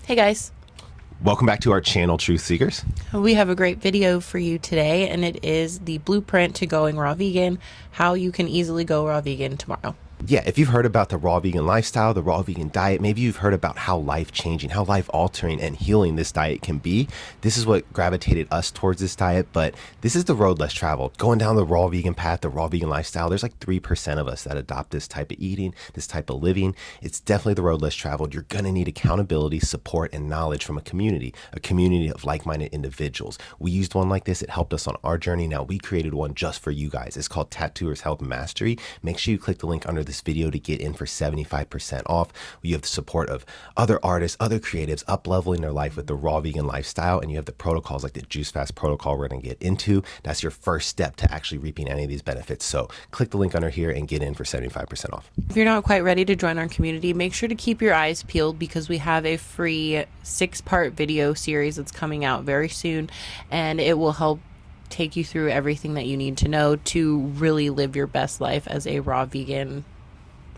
Hey guys, Welcome back to our channel, Truth Seekers. we have a great video for you today, and it is the blueprint to going raw vegan, how you can easily go raw vegan tomorrow. Yeah, if you've heard about the raw vegan lifestyle, the raw vegan diet, maybe you've heard about how life-changing, how life-altering and healing this diet can be. This is what gravitated us towards this diet, but this is the road less traveled. Going down the raw vegan path, the raw vegan lifestyle, there's like 3% of us that adopt this type of eating, this type of living. It's definitely the road less traveled. You're gonna need accountability, support, and knowledge from a community of like-minded individuals. We used one like this. It helped us on our journey. Now we created one just for you guys. It's called Tattooers Health Mastery. Make sure you click the link under this video to get in for 75% off. You have the support of other artists, other creatives up-leveling their life with the raw vegan lifestyle, and you have the protocols like the juicefast protocol we're going to get into. That's your first step to actually reaping any of these benefits. So click the link under here and get in for 75% off. If you're not quite ready to join our community, make sure to keep your eyes peeled because we have a free 6-part video series that's coming out very soon, and it will help take you through everything that you need to know to really live your best life as a raw vegan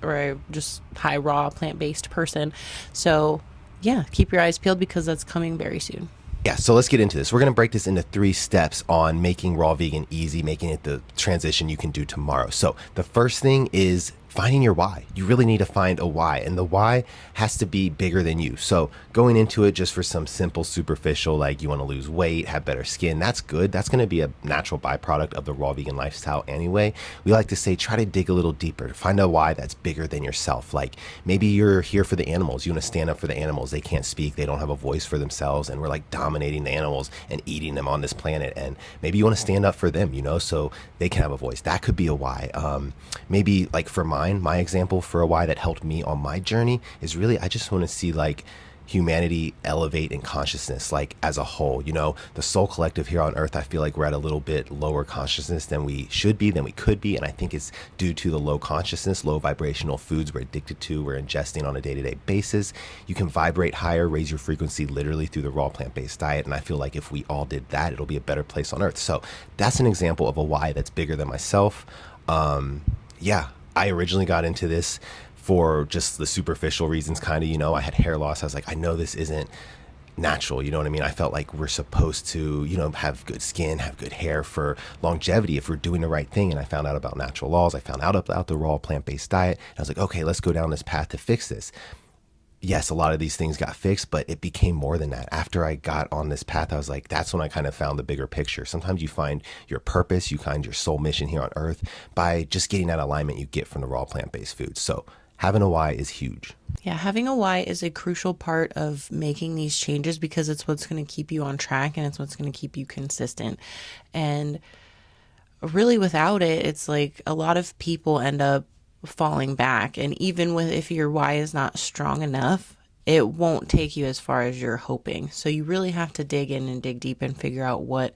or a just high raw plant-based person. So yeah, keep your eyes peeled because that's coming very soon. Yeah, so let's get into this. We're going to break this into 3 steps on making raw vegan easy, making it the transition you can do tomorrow. So the first thing is finding your why. You really need to find a why, and the why has to be bigger than you. So going into it just for some simple superficial, like you want to lose weight, have better skin, that's good. That's going to be a natural byproduct of the raw vegan lifestyle anyway. We like to say, try to dig a little deeper, find a why that's bigger than yourself. Like maybe you're here for the animals. You want to stand up for the animals. They can't speak. They don't have a voice for themselves. And we're like dominating the animals and eating them on this planet. And maybe you want to stand up for them, so they can have a voice. That could be a why. Maybe like for my example for a why that helped me on my journey is really, I just want to see like humanity elevate in consciousness, like as a whole. The soul collective here on earth, I feel like we're at a little bit lower consciousness than we should be, than we could be. And I think it's due to the low consciousness, low vibrational foods we're addicted to, we're ingesting on a day-to-day basis. You can vibrate higher, raise your frequency literally through the raw plant-based diet. And I feel like if we all did that, it'll be a better place on earth. So that's an example of a why that's bigger than myself. I originally got into this for just the superficial reasons, kind of, I had hair loss. I was like, I know this isn't natural. You know what I mean? I felt like we're supposed to, have good skin, have good hair for longevity if we're doing the right thing. And I found out about natural laws. I found out about the raw plant-based diet. And I was like, okay, let's go down this path to fix this. Yes, a lot of these things got fixed, but it became more than that. After I got on this path, I was like, that's when I kind of found the bigger picture. Sometimes you find your purpose, you find your soul mission here on earth by just getting that alignment you get from the raw plant-based foods. So having a why is huge. Yeah, having a why is a crucial part of making these changes because it's what's going to keep you on track and it's what's going to keep you consistent. And really without it, it's like a lot of people end up falling back. And even if your why is not strong enough, it won't take you as far as you're hoping. So you really have to dig in and dig deep and figure out what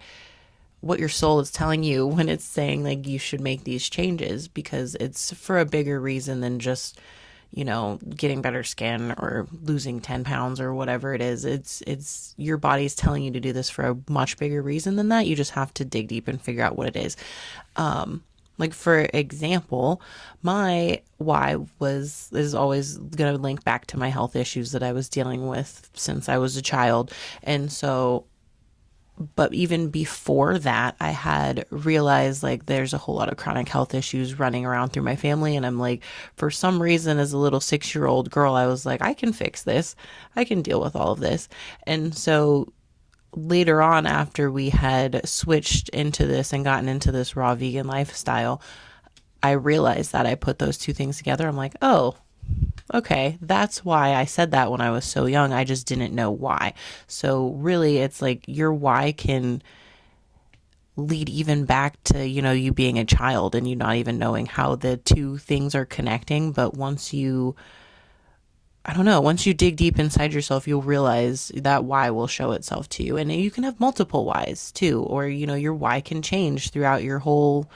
your soul is telling you when it's saying like you should make these changes, because it's for a bigger reason than just getting better skin or losing 10 pounds or whatever it is. It's your body's telling you to do this for a much bigger reason than that. You just have to dig deep and figure out what it is. Like for example, my why is always going to link back to my health issues that I was dealing with since I was a child. And so, but even before that, I had realized like there's a whole lot of chronic health issues running around through my family. And I'm like, for some reason, as a little 6-year-old girl, I was like, I can fix this. I can deal with all of this. And so later on, after we had switched into this and gotten into this raw vegan lifestyle, I realized that I put those 2 things together. I'm like, oh, okay, that's why I said that when I was so young. I just didn't know why. So really, it's like your why can lead even back to, you being a child and you not even knowing how the 2 things are connecting. But once you dig deep inside yourself, you'll realize that why will show itself to you. And you can have multiple whys too, or, your why can change throughout your whole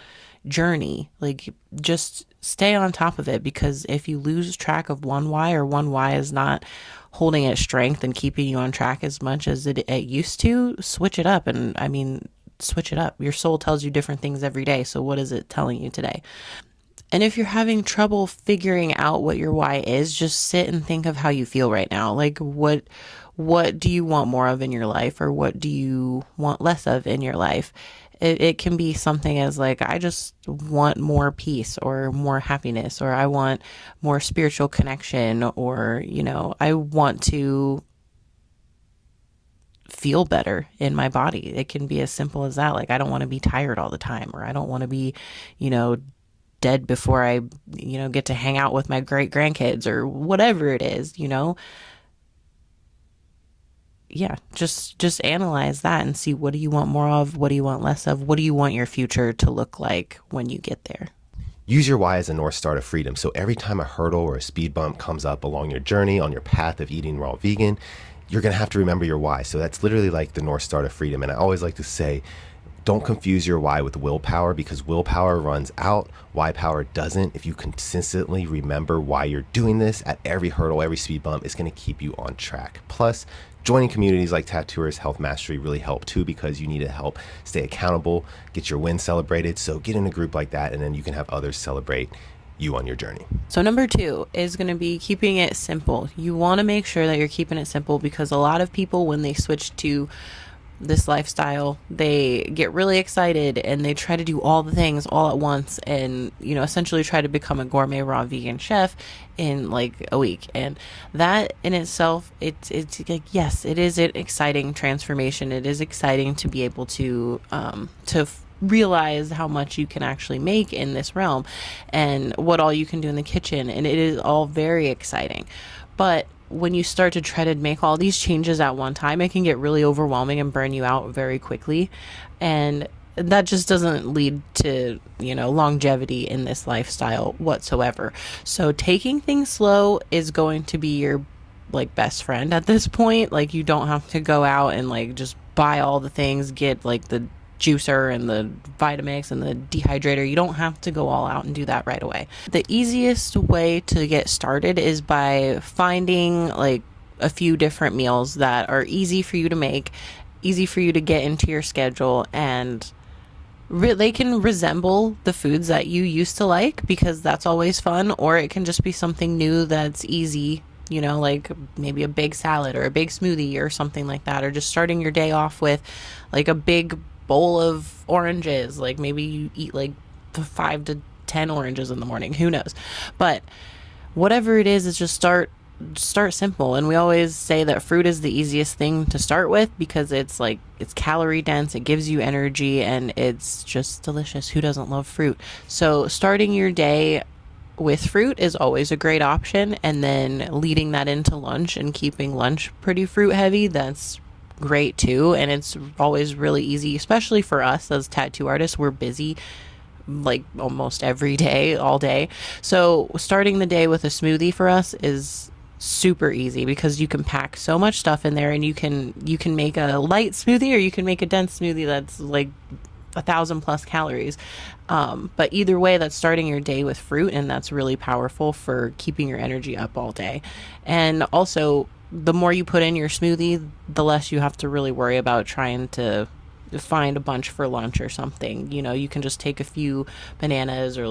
journey. Like just stay on top of it, because if you lose track of one why, or one why is not holding its strength and keeping you on track as much as it used to, switch it up. And switch it up. Your soul tells you different things every day. So what is it telling you today? And if you're having trouble figuring out what your why is, just sit and think of how you feel right now. Like what what do you want more of in your life, or what do you want less of in your life? It can be something as like, I just want more peace or more happiness, or I want more spiritual connection, or, I want to feel better in my body. It can be as simple as that. Like, I don't want to be tired all the time, or I don't want to be, you know, dead before I, get to hang out with my great grandkids, or whatever it is. Yeah, just analyze that and see, what do you want more of, what do you want less of, what do you want your future to look like when you get there. Use your why as a North Star to freedom. So every time a hurdle or a speed bump comes up along your journey, on your path of eating raw vegan, you're going to have to remember your why. So that's literally like the North Star to freedom. And I always like to say, don't confuse your why with willpower, because willpower runs out. Why power doesn't. If you consistently remember why you're doing this at every hurdle, every speed bump, it's going to keep you on track. Plus, joining communities like Tattooers Health Mastery really help too, because you need to help stay accountable, get your wins celebrated. So get in a group like that, and then you can have others celebrate you on your journey. So number 2 is going to be keeping it simple. You want to make sure that you're keeping it simple, because a lot of people, when they switch to this lifestyle, they get really excited and they try to do all the things all at once, and essentially try to become a gourmet raw vegan chef in like a week. And that in itself, it's like, yes, it is an exciting transformation. It is exciting to be able to realize how much you can actually make in this realm, and what all you can do in the kitchen, and it is all very exciting. But when you start to try to make all these changes at one time, it can get really overwhelming and burn you out very quickly. And that just doesn't lead to, longevity in this lifestyle whatsoever. So taking things slow is going to be your like best friend at this point. Like, you don't have to go out and like just buy all the things, get like the juicer and the Vitamix and the dehydrator. You don't have to go all out and do that right away. The easiest way to get started is by finding like a few different meals that are easy for you to make, easy for you to get into your schedule, and they can resemble the foods that you used to like, because that's always fun. Or it can just be something new that's easy, like maybe a big salad or a big smoothie or something like that, or just starting your day off with like a big bowl of oranges. Like, maybe you eat like 5 to 10 oranges in the morning, who knows. But whatever it is just start simple. And we always say that fruit is the easiest thing to start with, because it's calorie dense, it gives you energy, and it's just delicious. Who doesn't love fruit? So starting your day with fruit is always a great option, and then leading that into lunch and keeping lunch pretty fruit heavy, that's great too. And it's always really easy, especially for us as tattoo artists. We're busy like almost every day, all day. So starting the day with a smoothie for us is super easy, because you can pack so much stuff in there, and you can make a light smoothie, or you can make a dense smoothie that's like 1,000 plus calories. But either way, that's starting your day with fruit, and that's really powerful for keeping your energy up all day. And also, the more you put in your smoothie, the less you have to really worry about trying to find a bunch for lunch or something. You can just take a few bananas, or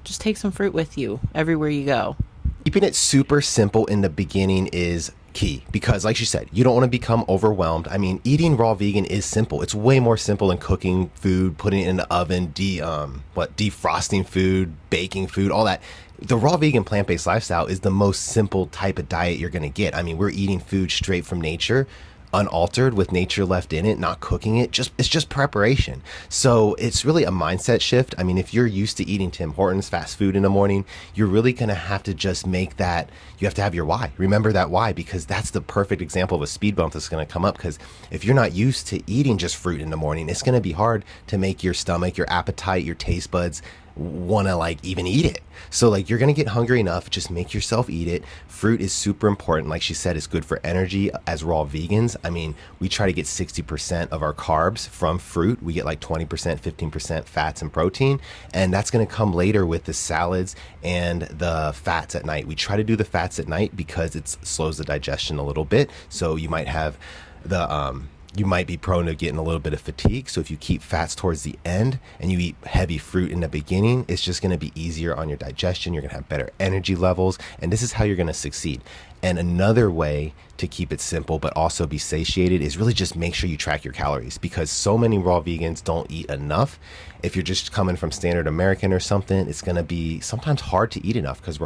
just take some fruit with you everywhere you go. Keeping it super simple in the beginning is key, because like she said, you don't want to become overwhelmed. I mean, eating raw vegan is simple. It's way more simple than cooking food, putting it in the oven, defrosting food, baking food, all that. The raw vegan plant-based lifestyle is the most simple type of diet you're going to get. I mean, we're eating food straight from nature, unaltered, with nature left in it, not cooking it. It's just preparation. So it's really a mindset shift. I mean, if you're used to eating Tim Hortons fast food in the morning, you're really going to have to just make that. You have to have your why. Remember that why, because that's the perfect example of a speed bump that's going to come up. Because if you're not used to eating just fruit in the morning, it's going to be hard to make your stomach, your appetite, your taste buds want to like even eat it. So like, you're going to get hungry enough, just make yourself eat it. Fruit is super important. Like she said, it's good for energy. As raw vegans, I mean, we try to get 60% of our carbs from fruit. We get like 20%, 15% fats and protein. And that's going to come later with the salads and the fats at night. We try to do the fats at night because it slows the digestion a little bit. So you might have the you might be prone to getting a little bit of fatigue. So if you keep fats towards the end and you eat heavy fruit in the beginning, it's just going to be easier on your digestion. You're going to have better energy levels, and this is how you're going to succeed. And another way to keep it simple but also be satiated is really just make sure you track your calories, because so many raw vegans don't eat enough. If you're just coming from standard American or something, it's going to be sometimes hard to eat enough because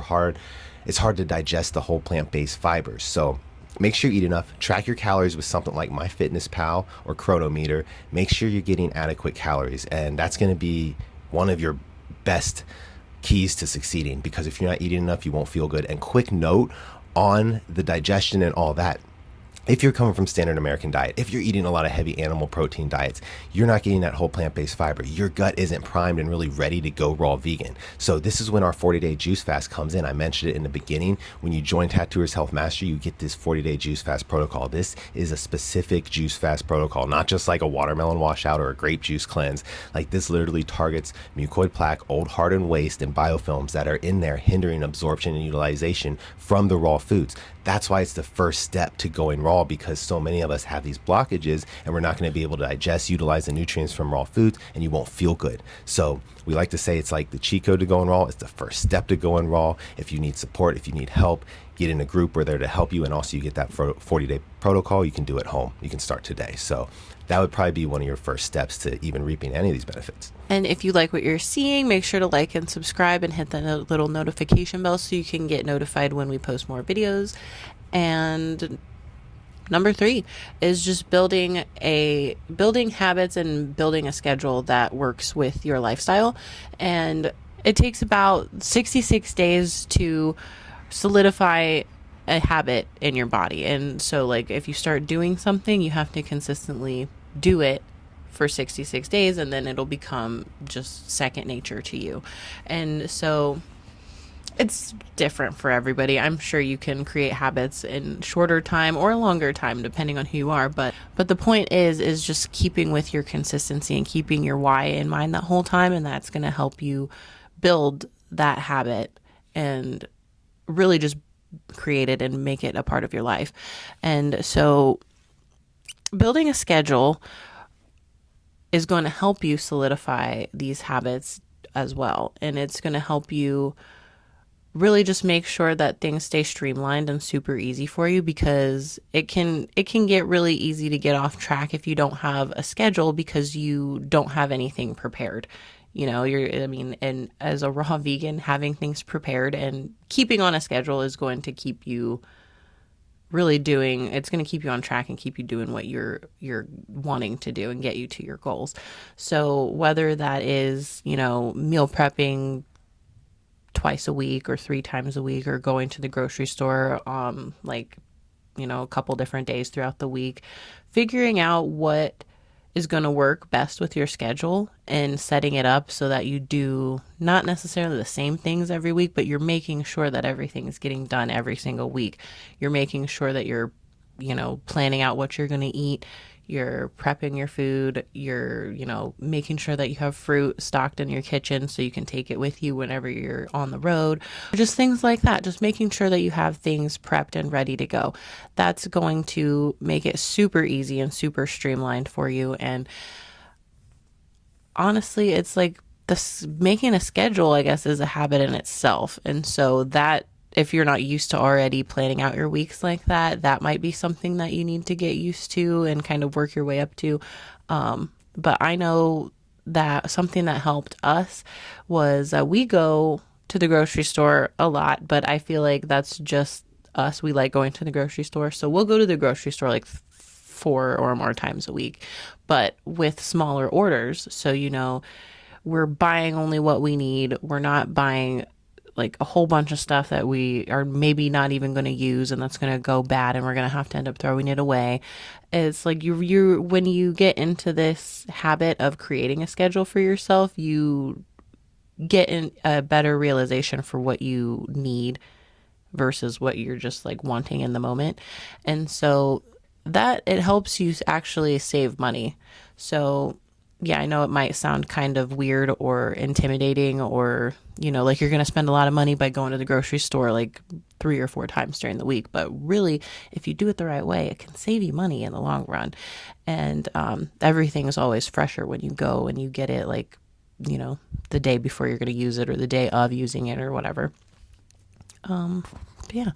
it's hard to digest the whole plant-based fibers. So make sure you eat enough. Track your calories with something like MyFitnessPal or Chronometer. Make sure you're getting adequate calories, and that's going to be one of your best keys to succeeding, because if you're not eating enough, you won't feel good. And quick note on the digestion and all that: if you're coming from standard American diet, if you're eating a lot of heavy animal protein diets, you're not getting that whole plant-based fiber. Your gut isn't primed and really ready to go raw vegan. So this is when our 40-day juice fast comes in. I mentioned it in the beginning. When you join Tattooers Health Mastery, you get this 40-day juice fast protocol. This is a specific juice fast protocol, not just like a watermelon washout or a grape juice cleanse. Like, this literally targets mucoid plaque, old hardened waste, and biofilms that are in there hindering absorption and utilization from the raw foods. That's why it's the first step to going raw, because so many of us have these blockages and we're not going to be able to digest, utilize the nutrients from raw foods, and you won't feel good. So we like to say it's like the cheat code to going raw. It's the first step to going raw. If you need support, if you need help, get in a group. We're there to help you. And also you get that 40-day protocol you can do at home. You can start today. So that would probably be one of your first steps to even reaping any of these benefits. And if you like what you're seeing, make sure to like and subscribe and hit the little notification bell so you can get notified when we post more videos. And number 3 is just building habits and building a schedule that works with your lifestyle. And it takes about 66 days to solidify a habit in your body. And so, like, if you start doing something, you have to consistently do it for 66 days, and then it'll become just second nature to you. And so it's different for everybody. I'm sure you can create habits in shorter time or a longer time, depending on who you are. But the point is just keeping with your consistency and keeping your why in mind that whole time. And that's going to help you build that habit and really just create it and make it a part of your life. And so building a schedule is going to help you solidify these habits as well. And it's going to help you really just make sure that things stay streamlined and super easy for you, because it can get really easy to get off track if you don't have a schedule, because you don't have anything prepared. And as a raw vegan, having things prepared and keeping on a schedule is going to keep you it's going to keep you on track and keep you doing what you're wanting to do and get you to your goals. So whether that is, meal prepping twice a week or 3 times a week, or going to the grocery store, a couple different days throughout the week, figuring out what is going to work best with your schedule and setting it up so that you do not necessarily the same things every week, but you're making sure that everything is getting done every single week. You're making sure that you're, planning out what you're going to eat. You're prepping your food. You're, making sure that you have fruit stocked in your kitchen so you can take it with you whenever you're on the road. Just things like that. Just making sure that you have things prepped and ready to go. That's going to make it super easy and super streamlined for you. And honestly, it's like making a schedule, I guess, is a habit in itself. And so that, if you're not used to already planning out your weeks like that, that might be something that you need to get used to and kind of work your way up to. But I know that something that helped us was we go to the grocery store a lot, but I feel like that's just us. We like going to the grocery store. So we'll go to the grocery store like 4 or more times a week, but with smaller orders. So, we're buying only what we need. We're not buying like a whole bunch of stuff that we are maybe not even going to use, and that's going to go bad and we're going to have to end up throwing it away. It's like you when you get into this habit of creating a schedule for yourself, you get in a better realization for what you need versus what you're just like wanting in the moment. And so that it helps you actually save money. So yeah, I know it might sound kind of weird or intimidating, or, like you're going to spend a lot of money by going to the grocery store. Like, 3 or 4 times during the week. But really, if you do it the right way, it can save you money in the long run. And everything is always fresher when you go and you get it like, the day before you're going to use it or the day of using it or whatever. But yeah,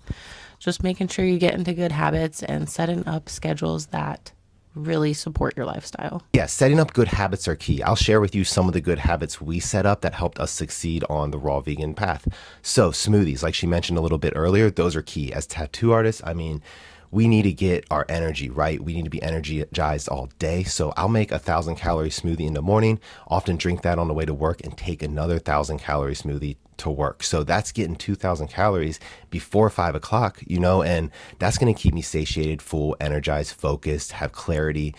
just making sure you get into good habits and setting up schedules that really support your lifestyle. Yeah, setting up good habits are key. I'll share with you some of the good habits we set up that helped us succeed on the raw vegan path. So smoothies, like she mentioned a little bit earlier, those are key. As tattoo artists, I mean, we need to get our energy right. We need to be energized all day. So I'll make 1,000-calorie smoothie in the morning, often drink that on the way to work, and take another 1,000-calorie smoothie to work. So that's getting 2,000 calories before 5 o'clock, and that's going to keep me satiated, full, energized, focused, have clarity,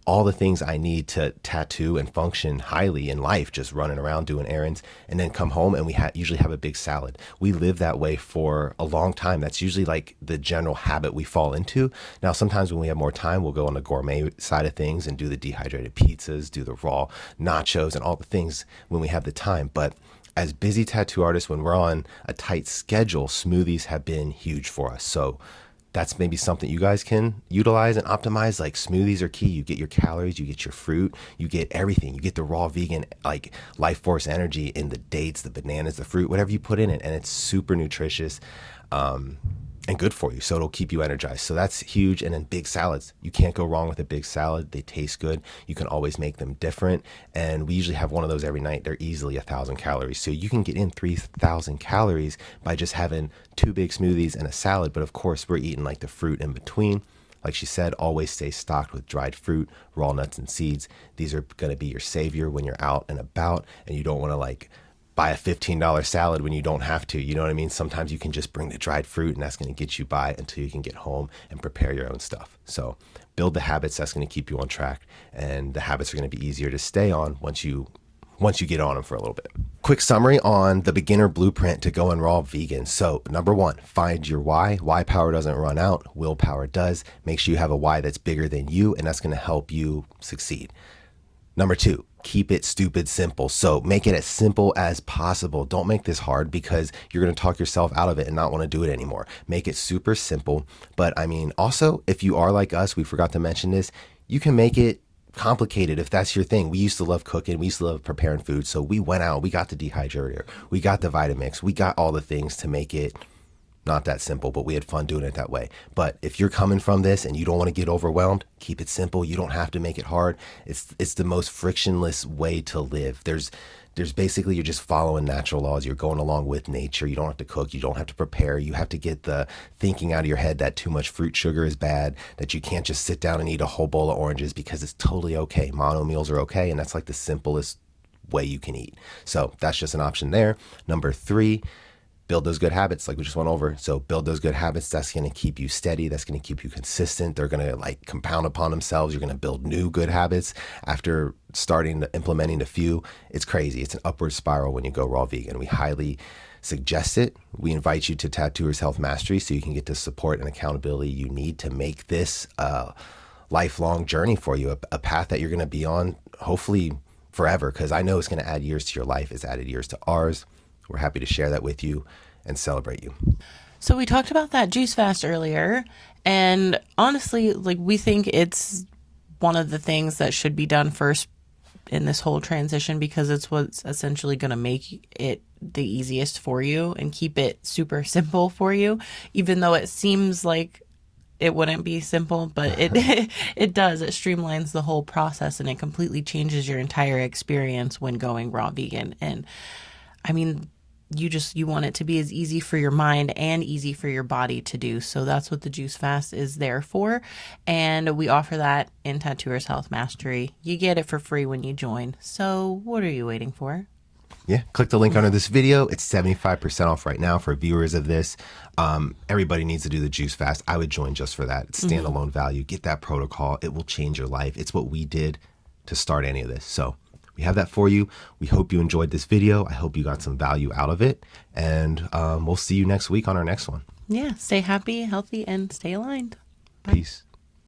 all the things I need to tattoo and function highly in life, just running around doing errands, and then come home and we usually have a big salad. We live that way for a long time. That's usually like the general habit we fall into. Now, sometimes when we have more time, we'll go on the gourmet side of things and do the dehydrated pizzas, do the raw nachos and all the things when we have the time. But as busy tattoo artists, when we're on a tight schedule, smoothies have been huge for us. So that's maybe something you guys can utilize and optimize. Like smoothies are key. You get your calories, you get your fruit, you get everything. You get the raw vegan, like life force energy in the dates, the bananas, the fruit, whatever you put in it. And it's super nutritious and good for you. So it'll keep you energized. So that's huge. And then big salads. You can't go wrong with a big salad. They taste good. You can always make them different. And we usually have one of those every night. They're easily 1,000 calories. So you can get in 3,000 calories by just having 2 big smoothies and a salad. But of course, we're eating like the fruit in between. Like she said, always stay stocked with dried fruit, raw nuts and seeds. These are going to be your savior when you're out and about and you don't want to like buy a $15 salad when you don't have to. You know what I mean? Sometimes you can just bring the dried fruit and that's going to get you by until you can get home and prepare your own stuff. So build the habits that's going to keep you on track, and the habits are going to be easier to stay on once you get on them for a little bit. Quick summary on the beginner blueprint to going raw vegan. So number 1, find your why. Why power doesn't run out, willpower does. Make sure you have a why that's bigger than you, and that's going to help you succeed. Number 2, keep it stupid simple. So make it as simple as possible. Don't make this hard because you're going to talk yourself out of it and not want to do it anymore. Make it super simple. But I mean, also, if you are like us, we forgot to mention this, you can make it complicated if that's your thing. We used to love cooking. We used to love preparing food. So we went out, we got the dehydrator, we got the Vitamix, we got all the things to make it not that simple, but we had fun doing it that way. But if you're coming from this and you don't want to get overwhelmed, keep it simple. You don't have to make it hard. It's the most frictionless way to live. There's basically, you're just following natural laws. You're going along with nature. You don't have to cook. You don't have to prepare. You have to get the thinking out of your head that too much fruit sugar is bad, that you can't just sit down and eat a whole bowl of oranges because it's totally okay. Mono meals are okay. And that's like the simplest way you can eat. So that's just an option there. Number 3, build those good habits like we just went over. So build those good habits. That's going to keep you steady. That's going to keep you consistent. They're going to like compound upon themselves. You're going to build new good habits after implementing a few. It's crazy. It's an upward spiral when you go raw vegan. We highly suggest it. We invite you to Tattooers Health Mastery so you can get the support and accountability you need to make this a lifelong journey for you, a path that you're going to be on hopefully forever, because I know it's going to add years to your life. It's added years to ours. We're happy to share that with you and celebrate you. So we talked about that juice fast earlier, and honestly, like, we think it's one of the things that should be done first in this whole transition because it's what's essentially going to make it the easiest for you and keep it super simple for you, even though it seems like it wouldn't be simple, but it does. It streamlines the whole process and it completely changes your entire experience when going raw vegan. And I mean, you want it to be as easy for your mind and easy for your body to do. So that's what the Juice Fast is there for. And we offer that in Tattooers Health Mastery. You get it for free when you join. So what are you waiting for? Yeah, click the link under this video. It's 75% off right now for viewers of this. Everybody needs to do the Juice Fast. I would join just for that. It's standalone value. Get that protocol. It will change your life. It's what we did to start any of this. So we have that for you. We hope you enjoyed this video. I hope you got some value out of it. And we'll see you next week on our next one. Yeah, stay happy, healthy, and stay aligned. Bye. Peace.